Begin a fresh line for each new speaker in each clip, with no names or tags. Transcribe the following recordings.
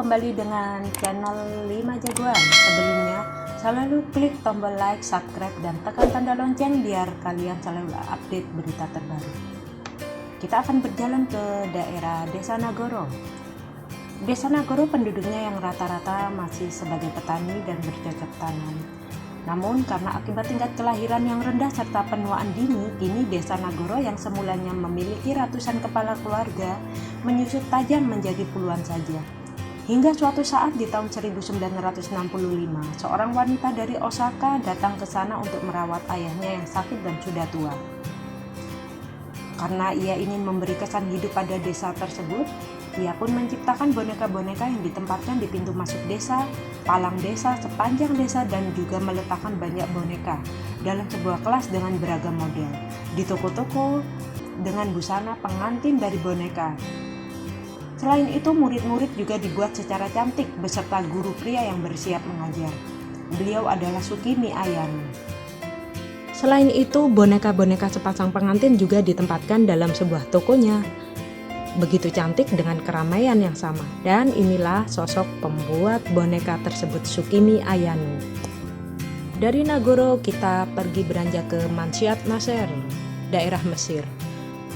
kembali dengan channel 5 Jagoan. Sebelumnya, selalu klik tombol like, subscribe, dan tekan tanda lonceng biar kalian selalu update berita terbaru. Kita akan berjalan ke daerah Desa Nagoro. Desa Nagoro penduduknya yang rata-rata masih sebagai petani dan bercocok tanam. Namun karena akibat tingkat kelahiran yang rendah serta penuaan dini, kini Desa Nagoro yang semulanya memiliki ratusan kepala keluarga menyusut tajam menjadi puluhan saja. Hingga suatu saat di tahun 1965, seorang wanita dari Osaka datang ke sana untuk merawat ayahnya yang sakit dan sudah tua. Karena ia ingin memberi kesan hidup pada desa tersebut, ia pun menciptakan boneka-boneka yang ditempatkan di pintu masuk desa, palang desa, sepanjang desa, dan juga meletakkan banyak boneka dalam sebuah kelas dengan beragam model. Di toko-toko dengan busana pengantin dari boneka. Selain itu, murid-murid juga dibuat secara cantik beserta guru pria yang bersiap mengajar. Beliau adalah Tsukimi Ayano. Selain itu, boneka-boneka sepasang pengantin juga ditempatkan dalam sebuah tokonya. Begitu cantik dengan keramaian yang sama. Dan inilah sosok pembuat boneka tersebut, Tsukimi Ayano. Dari Nagoro kita pergi beranjak ke Mansyat Nasr, daerah Mesir.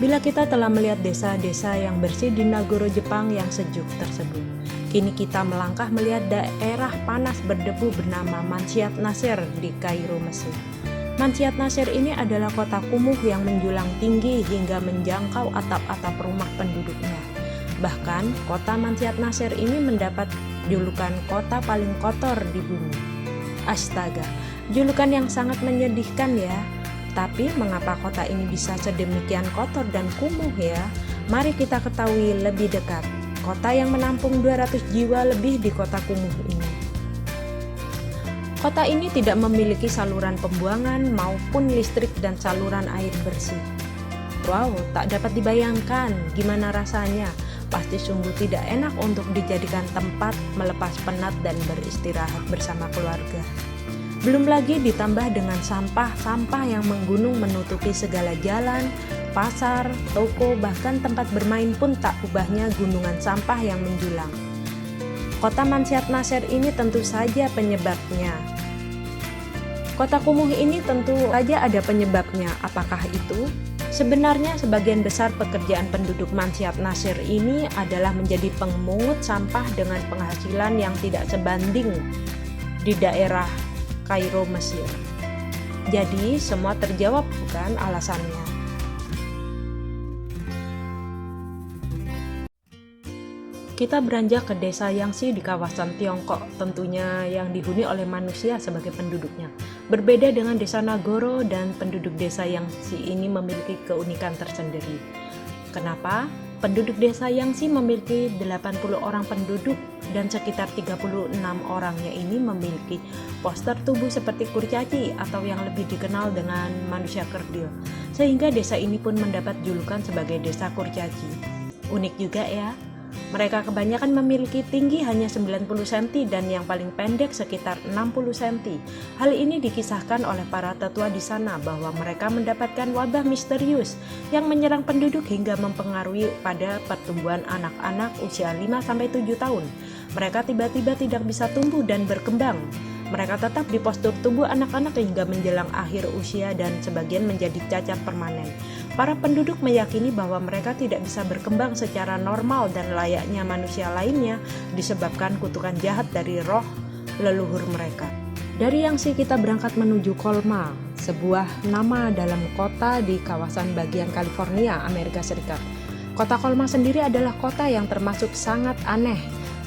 Bila kita telah melihat desa-desa yang bersih di Nagoro Jepang yang sejuk tersebut, kini kita melangkah melihat daerah panas berdebu bernama Mansyat Nasr di Kairo, Mesir. Mansyat Nasr ini adalah kota kumuh yang menjulang tinggi hingga menjangkau atap-atap rumah penduduknya. Bahkan, kota Mansyat Nasr ini mendapat julukan kota paling kotor di bumi. Astaga, julukan yang sangat menyedihkan ya. Tapi mengapa kota ini bisa sedemikian kotor dan kumuh ya? Mari kita ketahui lebih dekat. Kota yang menampung 200 jiwa lebih di kota kumuh ini. Kota ini tidak memiliki saluran pembuangan maupun listrik dan saluran air bersih. Wow, tak dapat dibayangkan gimana rasanya. Pasti sungguh tidak enak untuk dijadikan tempat melepas penat dan beristirahat bersama keluarga. Belum lagi ditambah dengan sampah-sampah yang menggunung menutupi segala jalan, pasar, toko, bahkan tempat bermain pun tak ubahnya gunungan sampah yang menjulang. Kota Mansyat Nasr ini tentu saja penyebabnya. Kota kumuh ini tentu saja ada penyebabnya. Apakah itu? Sebenarnya sebagian besar pekerjaan penduduk Mansyat Nasr ini adalah menjadi pemungut sampah dengan penghasilan yang tidak sebanding di daerah Kairo, Mesir. Jadi semua terjawab bukan alasannya. Kita beranjak ke desa Yangshi di kawasan Tiongkok, tentunya yang dihuni oleh manusia sebagai penduduknya. Berbeda dengan desa Nagoro, dan penduduk desa Yangshi ini memiliki keunikan tersendiri. Kenapa? Penduduk desa Yangshi memiliki 80 orang penduduk dan sekitar 36 orangnya ini memiliki postur tubuh seperti kurcaci atau yang lebih dikenal dengan manusia kerdil. Sehingga desa ini pun mendapat julukan sebagai desa kurcaci. Unik juga ya. Mereka kebanyakan memiliki tinggi hanya 90 cm dan yang paling pendek sekitar 60 cm. Hal ini dikisahkan oleh para tetua di sana bahwa mereka mendapatkan wabah misterius yang menyerang penduduk hingga mempengaruhi pada pertumbuhan anak-anak usia 5-7 tahun. Mereka tiba-tiba tidak bisa tumbuh dan berkembang. Mereka tetap di postur tubuh anak-anak hingga menjelang akhir usia dan sebagian menjadi cacat permanen. Para penduduk meyakini bahwa mereka tidak bisa berkembang secara normal dan layaknya manusia lainnya disebabkan kutukan jahat dari roh leluhur mereka. Dari Yangshi kita berangkat menuju Colma, sebuah nama dalam kota di kawasan bagian California, Amerika Serikat. Kota Colma sendiri adalah kota yang termasuk sangat aneh,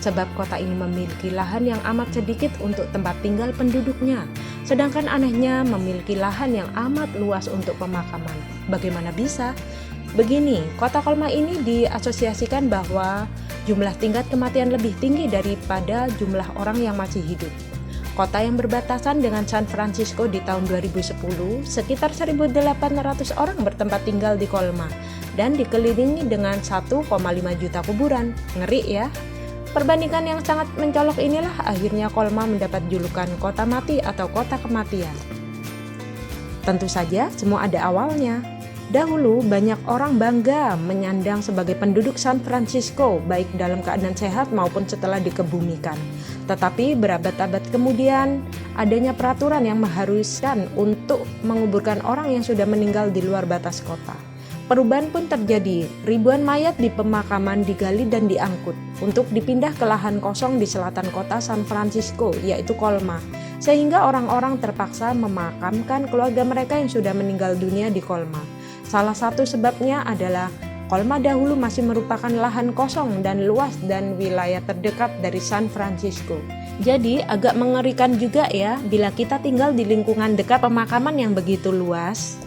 sebab kota ini memiliki lahan yang amat sedikit untuk tempat tinggal penduduknya. Sedangkan anehnya memiliki lahan yang amat luas untuk pemakaman. Bagaimana bisa? Begini, kota Colma ini diasosiasikan bahwa jumlah tingkat kematian lebih tinggi daripada jumlah orang yang masih hidup. Kota yang berbatasan dengan San Francisco di tahun 2010, sekitar 1.800 orang bertempat tinggal di Colma dan dikelilingi dengan 1,5 juta kuburan. Ngeri ya? Perbandingan yang sangat mencolok inilah akhirnya Colma mendapat julukan kota mati atau kota kematian. Tentu saja semua ada awalnya. Dahulu banyak orang bangga menyandang sebagai penduduk San Francisco, baik dalam keadaan sehat maupun setelah dikebumikan. Tetapi berabad-abad kemudian, adanya peraturan yang mengharuskan untuk menguburkan orang yang sudah meninggal di luar batas kota. Perubahan pun terjadi, ribuan mayat di pemakaman digali dan diangkut untuk dipindah ke lahan kosong di selatan kota San Francisco, yaitu Colma, sehingga orang-orang terpaksa memakamkan keluarga mereka yang sudah meninggal dunia di Colma. Salah satu sebabnya adalah Colma dahulu masih merupakan lahan kosong dan luas dan wilayah terdekat dari San Francisco. Jadi agak mengerikan juga ya bila kita tinggal di lingkungan dekat pemakaman yang begitu luas.